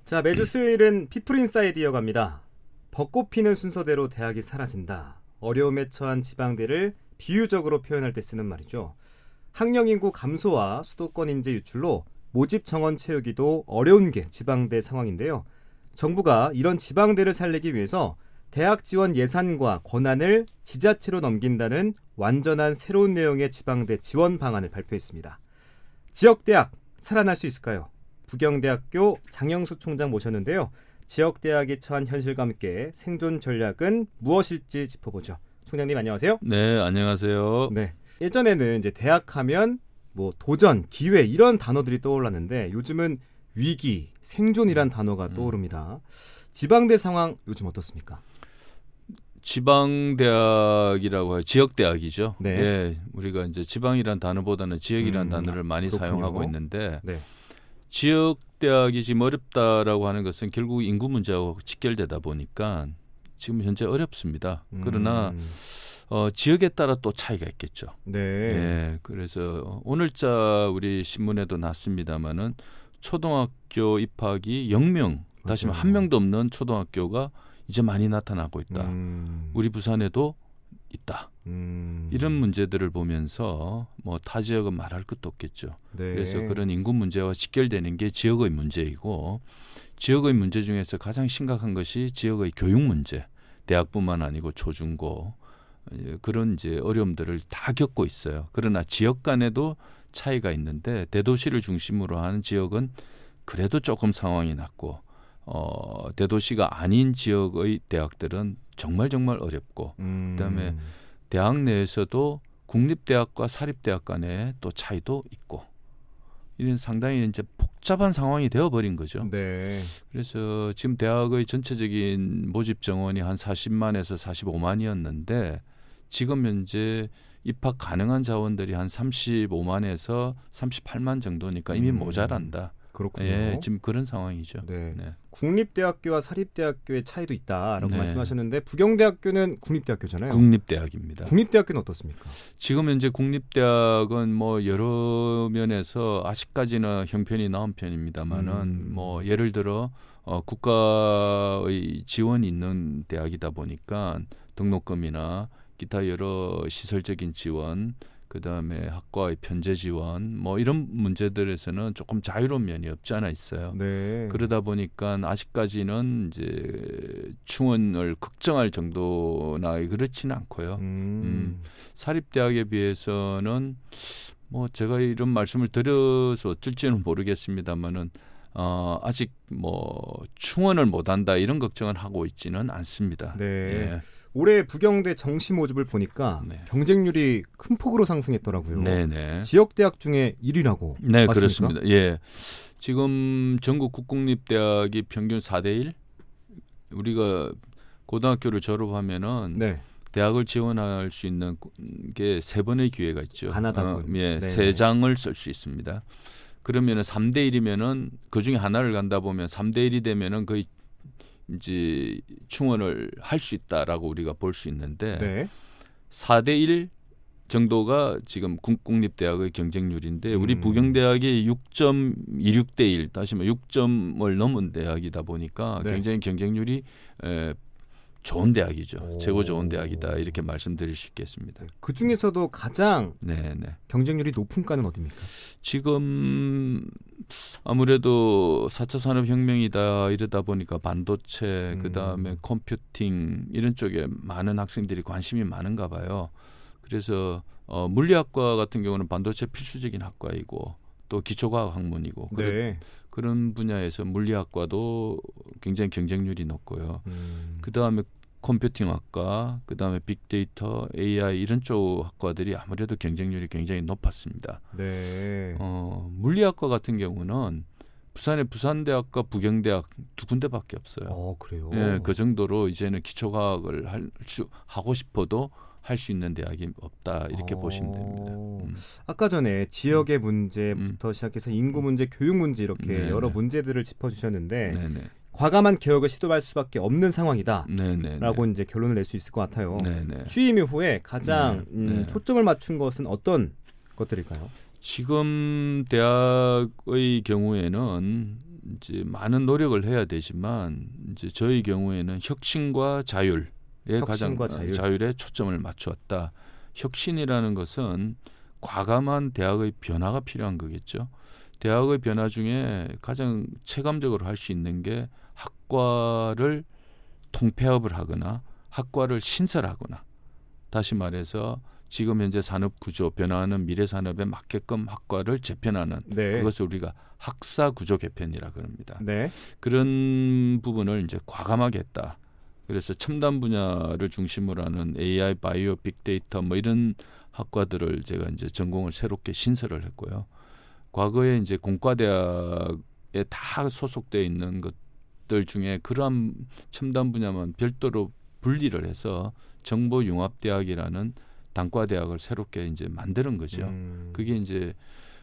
자, 매주 수요일은 피플인사이드 이어갑니다. 벚꽃 피는 순서대로 대학이 사라진다. 어려움에 처한 지방대를 비유적으로 표현할 때 쓰는 말이죠. 학령 인구 감소와 수도권 인재 유출로 모집 정원 채우기도 어려운 게 지방대 상황인데요. 정부가 이런 지방대를 살리기 위해서 대학 지원 예산과 권한을 지자체로 넘긴다는 완전한 새로운 내용의 지방대 지원 방안을 발표했습니다. 지역대학 살아날 수 있을까요? 부경대학교 장영수 총장 모셨는데요. 지역대학이 처한 현실과 함께 생존 전략은 무엇일지 짚어보죠. 총장님 안녕하세요. 네, 안녕하세요. 네, 예전에는 이제 대학하면 뭐 도전, 기회 이런 단어들이 떠올랐는데 요즘은 위기, 생존이란 단어가 떠오릅니다. 지방대 상황 요즘 어떻습니까? 지방대학이라고 해요. 지역대학이죠. 네. 예, 우리가 이제 지방이란 단어보다는 지역이란 단어를 많이 그렇군요. 사용하고 있는데 네. 지역대학이 지금 어렵다라고 하는 것은 결국 인구 문제하고 직결되다 보니까 지금 현재 어렵습니다. 그러나 지역에 따라 또 차이가 있겠죠. 네. 예, 그래서 오늘자 우리 신문에도 났습니다마는 초등학교 입학이 0명, 다시 말해 한 명도 없는 초등학교가 이제 많이 나타나고 있다. 우리 부산에도 있다. 이런 문제들을 보면서 뭐 타 지역은 말할 것도 없겠죠. 네. 그래서 그런 인구 문제와 직결되는 게 지역의 문제이고, 지역의 문제 중에서 가장 심각한 것이 지역의 교육 문제. 대학뿐만 아니고 초중고 그런 이제 어려움들을 다 겪고 있어요. 그러나 지역 간에도 차이가 있는데 대도시를 중심으로 하는 지역은 그래도 조금 상황이 낫고 대도시가 아닌 지역의 대학들은 정말 어렵고 그다음에 대학 내에서도 국립대학과 사립대학 간에 또 차이도 있고 이런 상당히 이제 복잡한 상황이 되어버린 거죠. 네. 그래서 지금 대학의 전체적인 모집 정원이 한 40만에서 45만이었는데 지금 현재 입학 가능한 자원들이 한 35만에서 38만 정도니까 이미 모자란다. 그렇군요. 예, 지금 그런 상황이죠. 네. 네. 국립대학교와 사립대학교의 차이도 있다라고 네. 말씀하셨는데 부경대학교는 국립대학교잖아요. 국립대학입니다. 국립대학교는 어떻습니까? 지금 현재 국립대학은 뭐 여러 면에서 아직까지는 형편이 나은 편입니다만은 뭐 예를 들어 국가의 지원이 있는 대학이다 보니까 등록금이나 기타 여러 시설적인 지원, 그다음에 학과의 편제 지원, 뭐 이런 문제들에서는 조금 자유로운 면이 없지 않아 있어요. 네. 그러다 보니까 아직까지는 이제 충원을 걱정할 정도나 그렇지는 않고요. 사립대학에 비해서는 뭐 제가 이런 말씀을 드려서 어쩔지는 모르겠습니다만은 아직 뭐 충원을 못한다 이런 걱정을 하고 있지는 않습니다. 네. 예. 올해 부경대 정시 모집을 보니까 네. 경쟁률이 큰 폭으로 상승했더라고요. 네네. 지역대학 중에 1위라고. 네, 맞습니까? 그렇습니다. 예. 지금 전국 국공립대학이 평균 4대1. 우리가 고등학교를 졸업하면은 네. 대학을 지원할 수 있는 게 3번의 기회가 있죠. 가나다군. 예, 네네. 3장을 쓸 수 있습니다. 그러면은 3대1이면은 그 중에 하나를 간다 보면 3대1이 되면은 거의 이제 충원을 할 수 있다라고 우리가 볼 수 있는데 네. 4대1 정도가 지금 국공립대학의 경쟁률인데 우리 부경대학이 6.26대 1, 다시 말해 6점을 넘은 대학이다 보니까 네. 굉장히 경쟁률이 좋은 대학이죠. 최고 좋은 대학이다 이렇게 말씀드릴 수 있겠습니다. 그 중에서도 가장 네. 경쟁률이 높은 과는 어디입니까? 지금 아무래도 4차 산업혁명이다 이러다 보니까 반도체, 그다음에 컴퓨팅 이런 쪽에 많은 학생들이 관심이 많은가 봐요. 그래서 물리학과 같은 경우는 반도체 필수적인 학과이고 또 기초과학 학문이고 네. 그런 분야에서 물리학과도 굉장히 경쟁률이 높고요. 그다음에 컴퓨팅학과, 그다음에 빅데이터, AI 이런 쪽 학과들이 아무래도 경쟁률이 굉장히 높았습니다. 네. 물리학과 같은 경우는 부산의 부산대학과 부경대학 2군데밖에 없어요. 그래요? 예, 그 정도로 이제는 기초과학을 하고 싶어도 할 수 있는 대학이 없다 이렇게 보시면 됩니다. 아까 전에 지역의 문제부터 시작해서 인구 문제, 교육 문제 이렇게 네네. 여러 문제들을 짚어주셨는데 네네. 과감한 개혁을 시도할 수밖에 없는 상황이다라고 네네. 이제 결론을 낼 수 있을 것 같아요. 네네. 취임 이후에 가장 네. 초점을 맞춘 것은 어떤 것들일까요? 지금 대학의 경우에는 이제 많은 노력을 해야 되지만 이제 저희 경우에는 혁신과 자율에 가장 자율에 초점을 맞추었다. 혁신이라는 것은 과감한 대학의 변화가 필요한 거겠죠. 대학의 변화 중에 가장 체감적으로 할 수 있는 게 학과를 통폐합을 하거나 학과를 신설하거나, 다시 말해서 지금 현재 산업 구조, 변화하는 미래 산업에 맞게끔 학과를 재편하는, 네. 그것을 우리가 학사 구조 개편이라 그럽니다. 네. 그런 부분을 이제 과감하게 했다. 그래서 첨단 분야를 중심으로 하는 AI, 바이오, 빅데이터 뭐 이런 학과들을 제가 이제 전공을 새롭게 신설을 했고요. 과거에 이제 공과대학에 다 소속되어 있는 것들 중에 그러한 첨단 분야만 별도로 분리를 해서 정보융합대학이라는 단과대학을 새롭게 이제 만드는 거죠. 그게 이제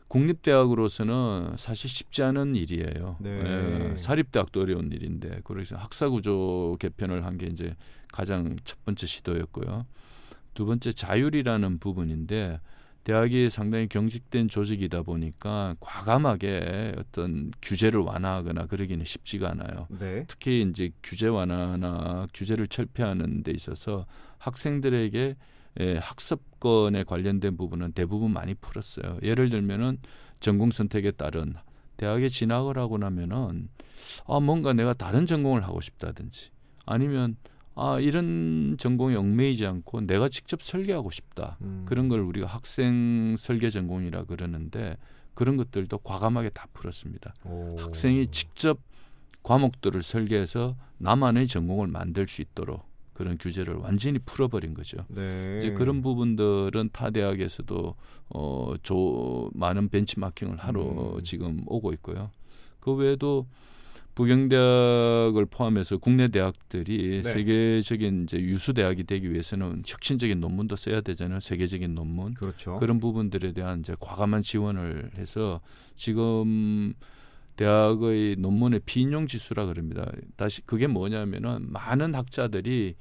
국립대학으로서는 사실 쉽지 않은 일이에요. 네. 예, 사립대학도 어려운 일인데, 그래서 학사구조 개편을 한 게 이제 가장 첫 번째 시도였고요. 두 번째 자율이라는 부분인데, 대학이 상당히 경직된 조직이다 보니까 과감하게 어떤 규제를 완화하거나 그러기는 쉽지가 않아요. 네. 특히 이제 규제 완화나 규제를 철폐하는 데 있어서 학생들에게 학습권에 관련된 부분은 대부분 많이 풀었어요. 예를 들면은 전공 선택에 따른 대학에 진학을 하고 나면은 뭔가 내가 다른 전공을 하고 싶다든지, 아니면 이런 전공에 얽매이지 않고 내가 직접 설계하고 싶다. 그런 걸 우리가 학생 설계 전공이라 그러는데, 그런 것들도 과감하게 다 풀었습니다. 학생이 직접 과목들을 설계해서 나만의 전공을 만들 수 있도록 그런 규제를 완전히 풀어버린 거죠. 네. 이제 그런 부분들은 타 대학에서도 많은 벤치마킹을 하러 지금 오고 있고요. 그 외에도 부경대학을 포함해서 국내 대학들이 네. 세계적인 이제 유수 대학이 되기 위해서는 혁신적인 논문도 써야 되잖아요. 세계적인 논문. 그렇죠. 그런 부분들에 대한 이제 과감한 지원을 해서 지금 대학의 논문의 비인용 지수라 그럽니다. 다시 그게 뭐냐면은 많은 학자들이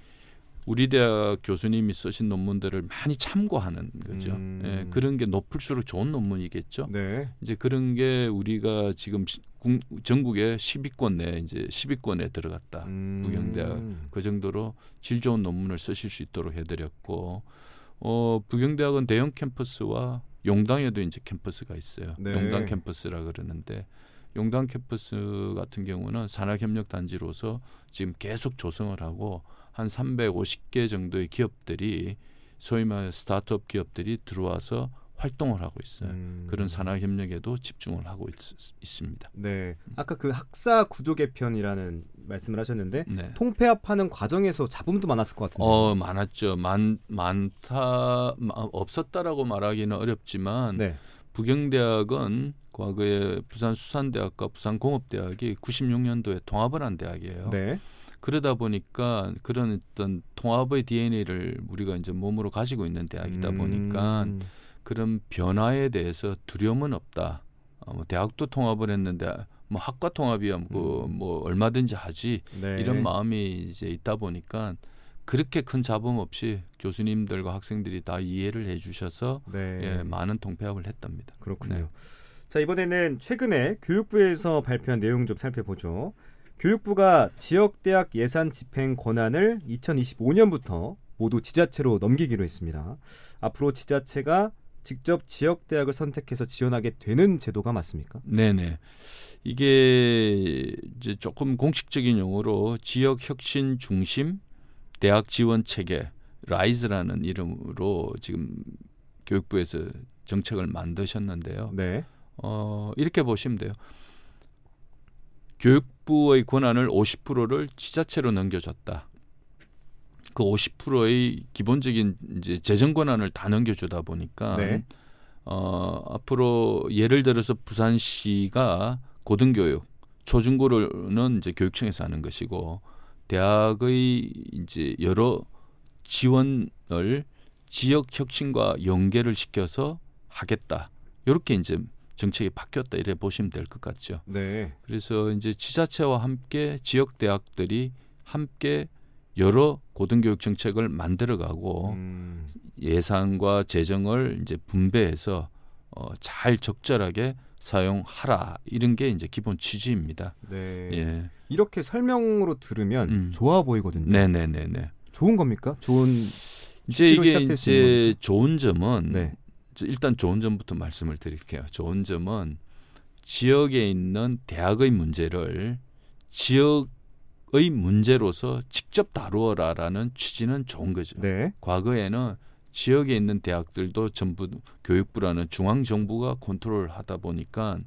우리 대학 교수님이 쓰신 논문들을 많이 참고하는 거죠. 예, 그런 게 높을수록 좋은 논문이겠죠. 네. 이제 그런 게 우리가 지금 전국에 10위권 내 이제 10위권에 들어갔다. 부경대학 그 정도로 질 좋은 논문을 쓰실 수 있도록 해드렸고, 부경대학은 대형 캠퍼스와 용당에도 이제 캠퍼스가 있어요. 네. 용당 캠퍼스라 그러는데, 용당 캠퍼스 같은 경우는 산학협력단지로서 지금 계속 조성을 하고 한 350개 정도의 기업들이, 소위 말해 스타트업 기업들이 들어와서 활동을 하고 있어요. 그런 산학협력에도 집중을 하고 있습니다. 네. 아까 그 학사 구조 개편이라는 말씀을 하셨는데, 네. 통폐합하는 과정에서 잡음도 많았을 것 같은데. 많았죠. 없었다라고 말하기는 어렵지만, 네. 부경대학은 과거에 부산수산대학과 부산공업대학이 96년도에 통합을 한 대학이에요. 네. 그러다 보니까 그런 어떤 통합의 DNA를 우리가 이제 몸으로 가지고 있는 대학이다 보니까 그런 변화에 대해서 두려움은 없다. 대학도 통합을 했는데 뭐 학과 통합이야 뭐 얼마든지 하지. 네. 이런 마음이 이제 있다 보니까 그렇게 큰 잡음 없이 교수님들과 학생들이 다 이해를 해주셔서 네. 많은 통폐합을 했답니다. 그렇군요. 네. 자, 이번에는 최근에 교육부에서 발표한 내용 좀 살펴보죠. 교육부가 지역대학 예산 집행 권한을 2025년부터 모두 지자체로 넘기기로 했습니다. 앞으로 지자체가 직접 지역대학을 선택해서 지원하게 되는 제도가 맞습니까? 네네. 이게 이제 조금 공식적인 용어로 지역혁신 중심 대학 지원 체계 라이즈라는 이름으로 지금 교육부에서 정책을 만드셨는데요. 네. 이렇게 보시면 돼요. 교육부의 권한을 50%를 지자체로 넘겨줬다. 그 50%의 기본적인 이제 재정 권한을 다 넘겨주다 보니까 네. 앞으로 예를 들어서 부산시가 고등교육, 초중고는 이제 교육청에서 하는 것이고, 대학의 이제 여러 지원을 지역 혁신과 연계를 시켜서 하겠다. 이렇게 이제 정책이 바뀌었다 이래 보시면 될 것 같죠. 네. 그래서 이제 지자체와 함께 지역 대학들이 함께 여러 고등교육 정책을 만들어가고 예산과 재정을 이제 분배해서 잘 적절하게 사용하라 이런 게 이제 기본 취지입니다. 네. 예. 이렇게 설명으로 들으면 좋아 보이거든요. 네네네네. 좋은 겁니까? 좋은 이제 취지로 이게 시작될 수 있는 이제 겁니까? 좋은 점은 네. 일단 좋은 점부터 말씀을 드릴게요. 좋은 점은 지역에 있는 대학의 문제를 지역의 문제로서 직접 다루어라라는 취지는 좋은 거죠. 네. 과거에는 지역에 있는 대학들도 전부 교육부라는 중앙 정부가 컨트롤하다 보니까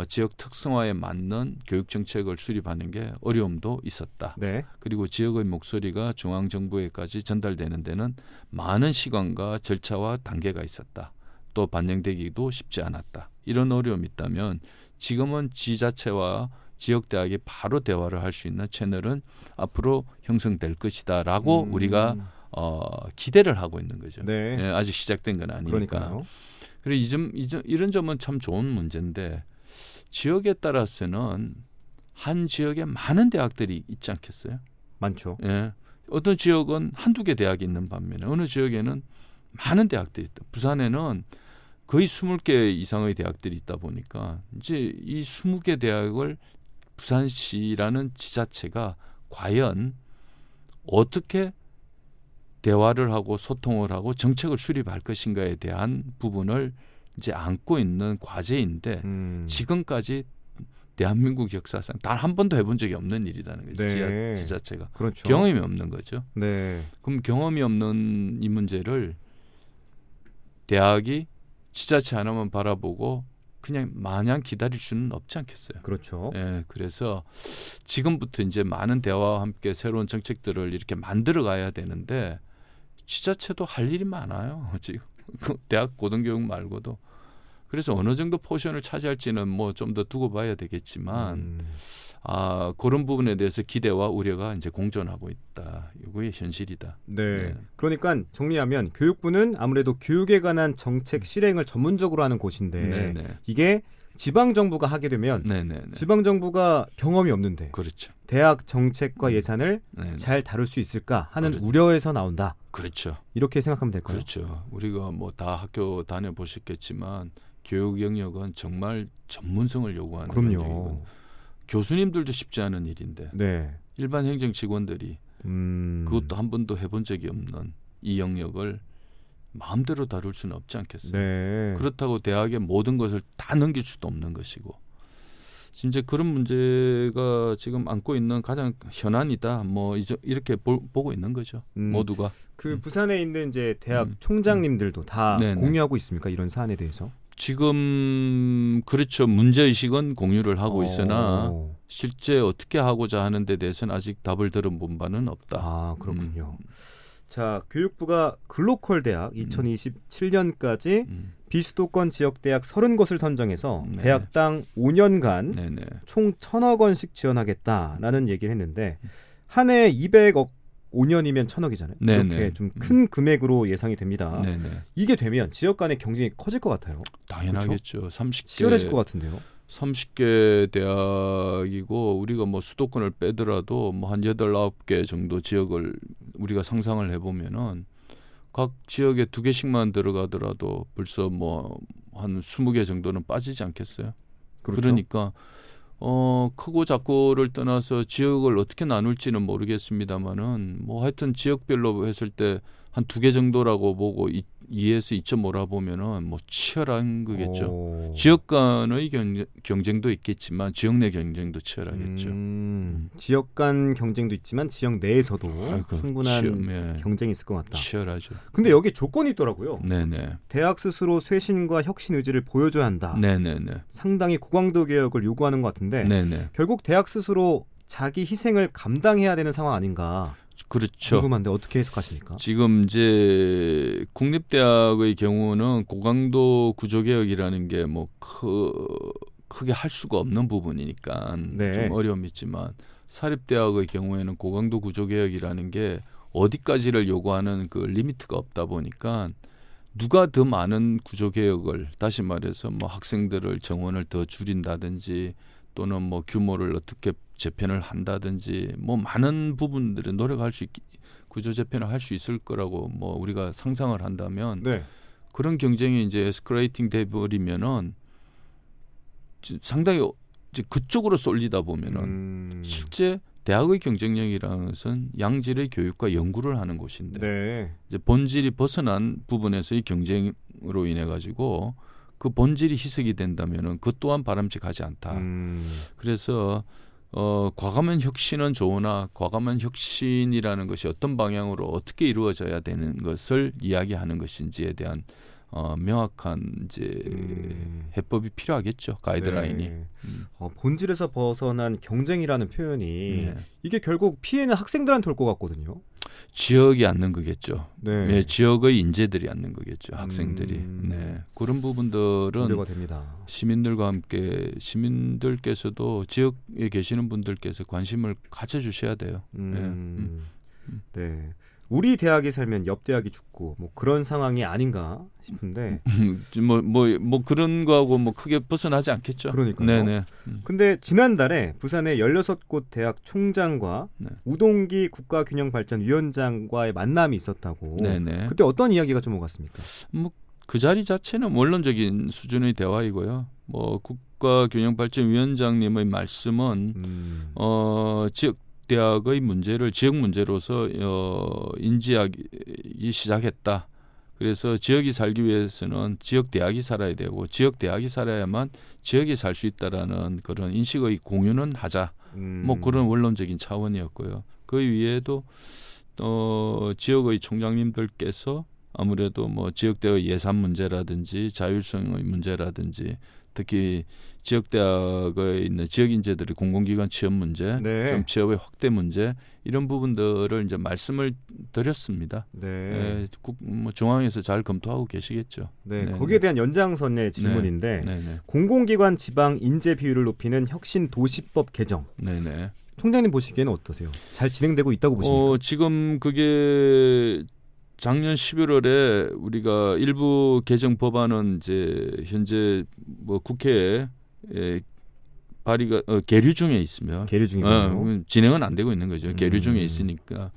지역 특성화에 맞는 교육 정책을 수립하는 게 어려움도 있었다. 네. 그리고 지역의 목소리가 중앙 정부에까지 전달되는 데는 많은 시간과 절차와 단계가 있었다. 또 반영되기도 쉽지 않았다. 이런 어려움이 있다면 지금은 지자체와 지역 대학이 바로 대화를 할 수 있는 채널은 앞으로 형성될 것이다라고 우리가 기대를 하고 있는 거죠. 네. 예, 아직 시작된 건 아니니까. 그러니까요. 그리고 이런 점은 참 좋은 문제인데 지역에 따라서는 한 지역에 많은 대학들이 있지 않겠어요? 많죠. 예. 어떤 지역은 한두 개 대학이 있는 반면에 어느 지역에는 많은 대학들이 있다. 부산에는 거의 20개 이상의 대학들이 있다 보니까 이제 이 20개 대학을 부산시라는 지자체가 과연 어떻게 대화를 하고 소통을 하고 정책을 수립할 것인가에 대한 부분을 이제 안고 있는 과제인데 지금까지 대한민국 역사상 단 한 번도 해본 적이 없는 일이라는 거죠. 네. 지자체가 그렇죠. 경험이 없는 거죠. 네. 그럼 경험이 없는 이 문제를 대학이 지자체 하나만 바라보고 그냥 마냥 기다릴 수는 없지 않겠어요. 그렇죠. 예, 그래서 지금부터 이제 많은 대화와 함께 새로운 정책들을 이렇게 만들어 가야 되는데 지자체도 할 일이 많아요. 지금 대학 고등교육 말고도. 그래서 어느 정도 포션을 차지할지는 뭐 좀 더 두고 봐야 되겠지만 그런 부분에 대해서 기대와 우려가 이제 공존하고 있다. 이게 현실이다. 네. 네. 그러니까 정리하면 교육부는 아무래도 교육에 관한 정책 실행을 전문적으로 하는 곳인데 네네. 이게 지방 정부가 하게 되면 네네네. 지방 정부가 경험이 없는데 그렇죠. 대학 정책과 예산을 네네. 잘 다룰 수 있을까 하는 그렇죠. 우려에서 나온다. 그렇죠. 이렇게 생각하면 될까요? 그렇죠. 우리가 뭐 다 학교 다녀 보셨겠지만 교육 영역은 정말 전문성을 요구하는 영역이고 그럼요. 교수님들도 쉽지 않은 일인데 네. 일반 행정 직원들이 그것도 한 번도 해본 적이 없는 이 영역을 마음대로 다룰 수는 없지 않겠어요. 네. 그렇다고 대학의 모든 것을 다 넘길 수도 없는 것이고 이제 그런 문제가 지금 안고 있는 가장 현안이다. 뭐 이렇게 보고 있는 거죠. 모두가. 그 부산에 있는 이제 대학 총장님들도 다 네네. 공유하고 있습니까? 이런 사안에 대해서? 지금 그렇죠. 문제의식은 공유를 하고 있으나 실제 어떻게 하고자 하는 데 대해서는 아직 답을 들어본 바는 없다. 아, 그렇군요. 자, 교육부가 글로컬 대학 2027년까지 비수도권 지역 대학 30곳을 선정해서 네. 대학당 5년간 네네. 총 1,000억 원씩 지원하겠다라는 얘기를 했는데 한 해 200억 5년이면 1,000억이잖아요. 네네. 이렇게 좀 큰 금액으로 예상이 됩니다. 네네. 이게 되면 지역 간의 경쟁이 커질 것 같아요. 당연하겠죠. 30개 치열해질 것 같은데요. 30개 대학이고 우리가 뭐 수도권을 빼더라도 뭐 한 8, 9개 정도 지역을 우리가 상상을 해보면은 각 지역에 2개씩만 들어가더라도 벌써 뭐 한 20개 정도는 빠지지 않겠어요? 그렇죠. 그러니까 크고 작고를 떠나서 지역을 어떻게 나눌지는 모르겠습니다만은 뭐 하여튼 지역별로 했을 때 한 2개 정도라고 보고 2에서 2.5라 보면은 뭐 치열한 거겠죠. 지역 간의 경쟁도 있겠지만 지역 내 경쟁도 치열하겠죠. 지역 간 경쟁도 있지만 지역 내에서도 충분한 경쟁이 있을 것 같다. 치열하죠. 근데 여기 조건이 있더라고요. 네네. 대학 스스로 쇄신과 혁신 의지를 보여줘야 한다. 네네네. 상당히 고강도 개혁을 요구하는 것 같은데 네네. 결국 대학 스스로 자기 희생을 감당해야 되는 상황 아닌가. 그렇죠. 궁금한데 어떻게 해석하십니까? 지금 이제 국립대학의 경우는 고강도 구조개혁이라는 게 뭐 크게 할 수가 없는 부분이니까 네. 좀 어려움이 있지만 사립대학의 경우에는 고강도 구조개혁이라는 게 어디까지를 요구하는 그 리미트가 없다 보니까 누가 더 많은 구조개혁을 다시 말해서 뭐 학생들을 정원을 더 줄인다든지 또는 뭐 규모를 어떻게 재편을 한다든지 뭐 많은 부분들에 노력할 수 구조 재편을 할 수 있을 거라고 뭐 우리가 상상을 한다면 네. 그런 경쟁이 이제 에스컬레이팅 돼 버리면은 상당히 이제 그쪽으로 쏠리다 보면은 실제 대학의 경쟁력이라는 것은 양질의 교육과 연구를 하는 곳인데 네. 이제 본질이 벗어난 부분에서의 경쟁으로 인해 가지고 그 본질이 희석이 된다면은 그 또한 바람직하지 않다. 그래서 과감한 혁신은 좋으나 과감한 혁신이라는 것이 어떤 방향으로 어떻게 이루어져야 되는 것을 이야기하는 것인지에 대한 명확한 이제 해법이 필요하겠죠. 가이드라인이. 네. 본질에서 벗어난 경쟁이라는 표현이 네. 이게 결국 피해는 학생들한테 올 것 같거든요. 지역이 않는 거겠죠. 네. 네, 지역의 인재들이 않는 거겠죠. 학생들이. 네. 그런 부분들은 우려가 됩니다. 시민들과 함께 시민들께서도 지역에 계시는 분들께서 관심을 가져주셔야 돼요. 네. 우리 대학이 살면 옆 대학이 죽고 뭐 그런 상황이 아닌가 싶은데 뭐 그런 거하고 뭐 크게 벗어나지 않겠죠. 그러니까요. 네네. 근데 지난달에 부산의 16곳 대학 총장과 네. 우동기 국가균형발전위원장과의 만남이 있었다고. 네네. 그때 어떤 이야기가 좀 오갔습니까? 뭐 그 자리 자체는 원론적인 수준의 대화이고요. 뭐 국가균형발전위원장님의 말씀은 지역 대학의 문제를 지역 문제로서 인지하기 시작했다. 그래서 지역이 살기 위해서는 지역 대학이 살아야 되고 지역 대학이 살아야만 지역이 살 수 있다라는 그런 인식의 공유는 하자. 뭐 그런 원론적인 차원이었고요. 그 위에도 지역의 총장님들께서 아무래도 뭐 지역대의 예산 문제라든지 자율성의 문제라든지 특히 지역대학에 있는 지역 인재들의 공공기관 취업 문제, 네. 좀 취업의 확대 문제 이런 부분들을 이제 말씀을 드렸습니다. 네. 뭐 중앙에서 잘 검토하고 계시겠죠. 네. 거기에 대한 연장선의 질문인데 네네. 공공기관 지방 인재 비율을 높이는 혁신 도시법 개정. 네네. 총장님 보시기에는 어떠세요? 잘 진행되고 있다고 보십니까? 지금 그게 작년 11월에 우리가 일부 개정 법안은 이제 현재 뭐 국회에 발의가 계류 중에 있으며 계류 중이군요. 진행은 안 되고 있는 거죠. 계류 중에 있으니까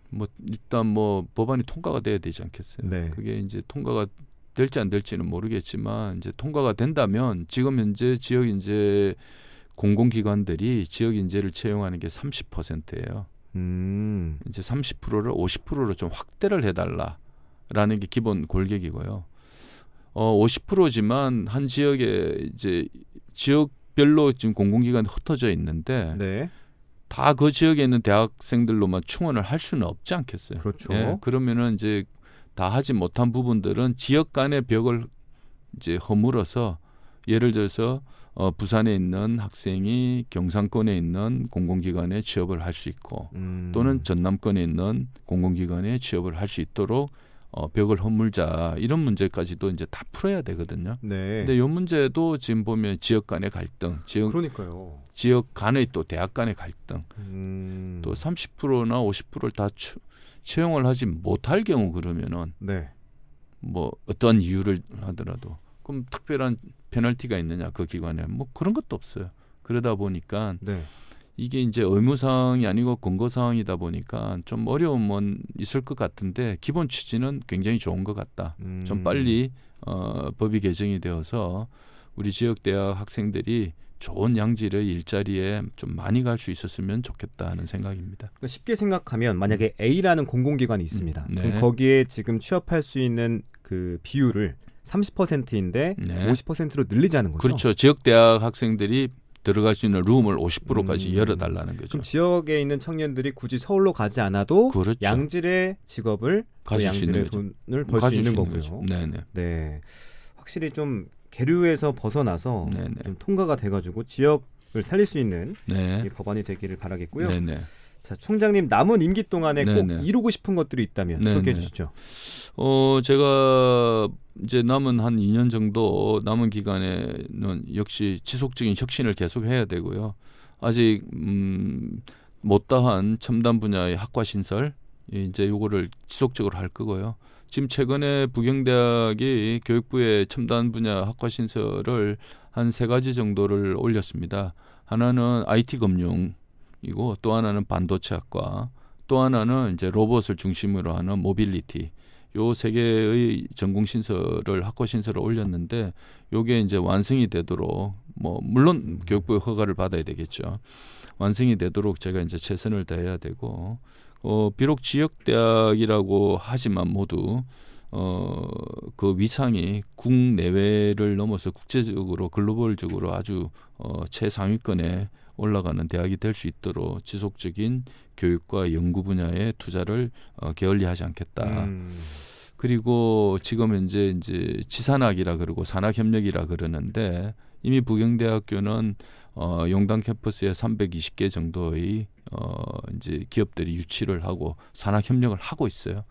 뭐 일단 뭐 법안이 통과가 돼야 되지 않겠어요. 네. 그게 이제 통과가 될지 안 될지는 모르겠지만 이제 통과가 된다면 지금 현재 지역 인재 공공기관들이 지역 인재를 채용하는 게 30%예요. 이제 30%를 50%로 좀 확대를 해달라라는 게 기본 골격이고요. 50%지만 한 지역에 이제 지역별로 지금 공공기관이 흩어져 있는데 네. 다 그 지역에 있는 대학생들로만 충원을 할 수는 없지 않겠어요. 그렇죠. 예, 그러면은 이제 다 하지 못한 부분들은 지역 간의 벽을 이제 허물어서 예를 들어서 부산에 있는 학생이 경상권에 있는 공공기관에 취업을 할 수 있고 또는 전남권에 있는 공공기관에 취업을 할 수 있도록 벽을 허물자 이런 문제까지도 이제 다 풀어야 되거든요. 네. 근데 이 문제도 지금 보면 지역 간의 갈등, 그러니까요. 지역 간의 또 대학 간의 갈등, 또 30%나 50%를 다 채용을 하지 못할 경우 그러면은 네. 뭐 어떤 이유를 하더라도 그럼 특별한 페널티가 있느냐 그 기관에 뭐 그런 것도 없어요. 그러다 보니까 네. 이게 이제 의무사항이 아니고 권고사항이다 보니까 좀 어려움은 있을 것 같은데 기본 취지는 굉장히 좋은 것 같다. 좀 빨리 법이 개정이 되어서 우리 지역대학 학생들이 좋은 양질의 일자리에 좀 많이 갈 수 있었으면 좋겠다 하는 생각입니다. 그러니까 쉽게 생각하면 만약에 A라는 공공기관이 있습니다. 네. 그럼 거기에 지금 취업할 수 있는 그 비율을 30%인데 네. 50%로 늘리자는 거죠. 그렇죠. 지역대학 학생들이 들어갈 수 있는 룸을 50%까지 열어달라는 거죠. 그럼 지역에 있는 청년들이 굳이 서울로 가지 않아도 그렇죠. 양질의 직업을 가질 수 있는 양질의 거죠. 돈을 벌 수 가질 있는 수 거고요. 거죠. 네네. 네, 확실히 좀 계류에서 벗어나서 네네. 좀 통과가 돼가지고 지역을 살릴 수 있는 네. 이 법안이 되기를 바라겠고요. 네네. 자, 총장님 남은 임기 동안에 꼭 네네. 이루고 싶은 것들이 있다면 네네. 소개해 주시죠. 제가 이제 남은 한 2년 정도 남은 기간에는 역시 지속적인 혁신을 계속해야 되고요. 아직 못다한 첨단 분야의 학과 신설 이제 요거를 지속적으로 할 거고요. 지금 최근에 부경대학이 교육부에 첨단 분야 학과 신설을 한 3가지 정도를 올렸습니다. 하나는 IT 금융이고 또 하나는 반도체 학과, 또 하나는 이제 로봇을 중심으로 하는 모빌리티 요 세 개의 전공 신설을 학과 신설을 올렸는데 요게 이제 완성이 되도록 뭐 물론 교육부의 허가를 받아야 되겠죠. 완성이 되도록 제가 이제 최선을 다해야 되고 비록 지역 대학이라고 하지만 모두 그 위상이 국내외를 넘어서 국제적으로 글로벌적으로 아주 최상위권에 올라가는 대학이 될 수 있도록 지속적인 교육과 연구 분야에 투자를 게을리하지 않겠다. 그리고 지금 현재 이제 지산학이라 그러고 산학협력이라 그러는데 이미 부경대학교는 용당 캠퍼스에 320개 정도의 이제 기업들이 유치를 하고 산학협력을 하고 있어요.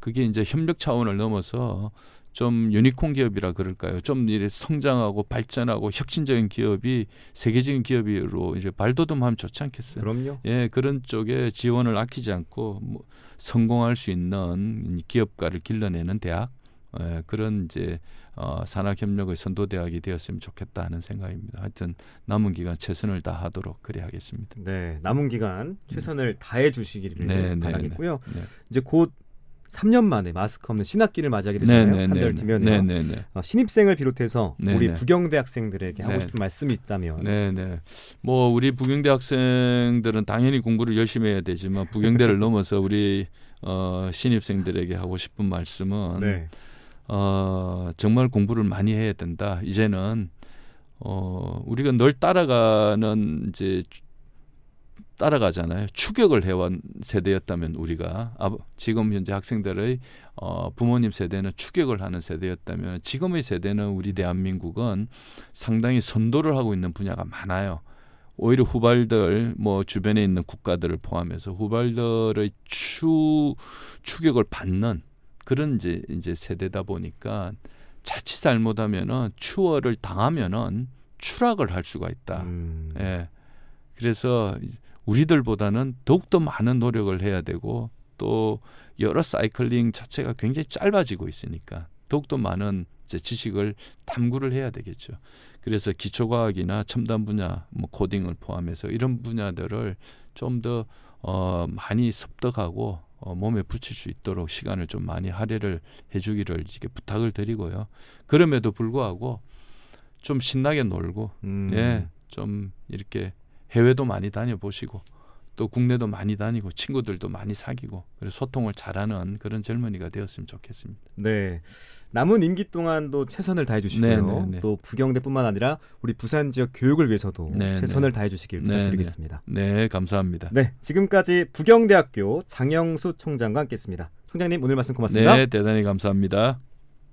그게 이제 협력 차원을 넘어서 좀 유니콘 기업이라 그럴까요? 좀 이래 성장하고 발전하고 혁신적인 기업이 세계적인 기업으로 이제 발돋움하면 좋지 않겠어요? 그럼요. 예, 그런 쪽에 지원을 아끼지 않고 뭐 성공할 수 있는 기업가를 길러내는 대학, 그런 이제 산학협력의 선도 대학이 되었으면 좋겠다 하는 생각입니다. 하여튼 남은 기간 최선을 다하도록 그래야겠습니다. 네, 남은 기간 최선을 다해 주시기를 바라겠고요. 네. 이제 곧 3년 만에 마스크 없는 신학기를 맞이하게 되잖아요. 한 달 뒤면요. 신입생을 비롯해서 우리 부경대 학생들에게 하고 싶은 말씀이 있다면. 네네. 뭐 우리 부경대 학생들은 당연히 공부를 열심히 해야 되지만 부경대를 넘어서 우리 신입생들에게 하고 싶은 말씀은 네. 정말 공부를 많이 해야 된다. 이제는 우리가 늘 따라가잖아요. 추격을 해온 세대였다면 우리가 지금 현재 학생들의 부모님 세대는 추격을 하는 세대였다면 지금의 세대는 우리 대한민국은 상당히 선도를 하고 있는 분야가 많아요. 오히려 후발들 뭐 주변에 있는 국가들을 포함해서 후발들의 추격을 받는 그런 이제 세대다 보니까 자칫 잘못하면은 추월을 당하면은 추락을 할 수가 있다. 예. 그래서 우리들보다는 더욱더 많은 노력을 해야 되고 또 여러 사이클링 자체가 굉장히 짧아지고 있으니까 더욱더 많은 이제 지식을 탐구를 해야 되겠죠. 그래서 기초과학이나 첨단 분야, 뭐 코딩을 포함해서 이런 분야들을 좀 더 많이 습득하고 몸에 붙일 수 있도록 시간을 좀 많이 할애를 해주기를 이렇게 부탁을 드리고요. 그럼에도 불구하고 좀 신나게 놀고, 예, 좀 이렇게 해외도 많이 다녀보시고 또 국내도 많이 다니고 친구들도 많이 사귀고 그래서 소통을 잘하는 그런 젊은이가 되었으면 좋겠습니다. 네, 남은 임기 동안도 최선을 다해 주시고요. 또 부경대뿐만 아니라 우리 부산 지역 교육을 위해서도 최선을 다해 주시길 부탁드리겠습니다. 네, 감사합니다. 네, 지금까지 부경대학교 장영수 총장과 함께했습니다. 총장님 오늘 말씀 고맙습니다. 네, 대단히 감사합니다.